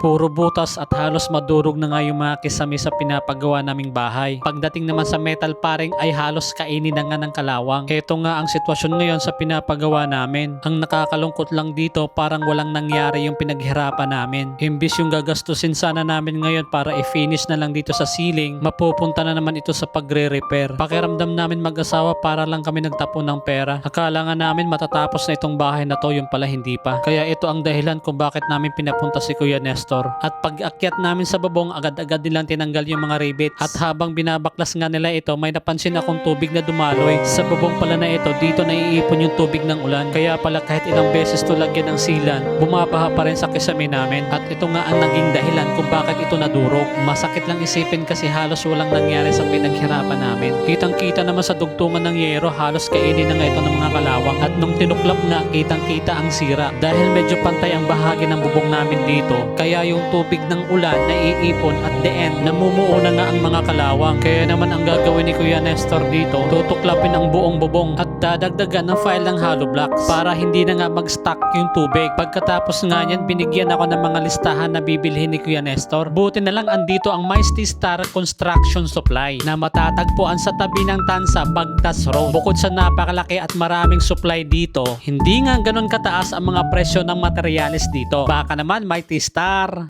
Puro butas at halos madurog na nga yung mga kisame sa pinapagawa naming bahay. Pagdating naman sa metal paring ay halos kainin na nga ng kalawang. Ito nga ang sitwasyon ngayon sa pinapagawa namin. Ang nakakalungkot lang dito, parang walang nangyari yung pinaghirapan namin. Imbis yung gagastusin sana namin ngayon para i-finish na lang dito sa ceiling, mapupunta na naman ito sa pagre-repair. Pakiramdam namin mag-asawa para lang kami nagtapon ng pera. Akala nga namin matatapos na itong bahay na to, yung pala hindi pa. Kaya ito ang dahilan kung bakit namin pinapunta si Kuya Nestor. At pag-akyat namin sa babong, agad-agad nilang tinanggal yung mga rivets. At habang binabaklas nga nila ito, may napansin akong tubig na dumaloy. Sa babong pala na ito, dito naiipon yung tubig ng ulan. Kaya pala kahit ilang beses to lagyan ng silan, bumabaha pa rin sa kisame namin. At ito nga ang naging dahilan kung bakit ito nadurog. Masakit lang isipin kasi halos walang nangyari sa pinaghirapan namin. Kitang-kita naman sa dugtungan ng yero, halos kainin na nga ito ng mga kalawang. At nung tinuklap nga, kitang-kita ang sira. Dahil medyo pantay ang bahagi ng bubong namin dito, kaya yung tubig ng ulan naiipon at the end, namumuo na nga ang mga kalawang. Kaya naman ang gagawin ni Kuya Nestor dito, tutuklapin ang buong bubong at dadagdagan ng file ng hollow blocks para hindi na nga mag-stock yung tubig. Pagkatapos nga yan, binigyan ako ng mga listahan na bibilhin ni Kuya Nestor. Buti na lang andito ang Mighty Star Construction Supply na matatagpuan sa tabi ng Tansa, Bagtas Road. Bukod sa napakalaki at maraming supply dito, hindi nga ganun kataas ang mga presyo ng materyales dito. Baka naman Mighty Star,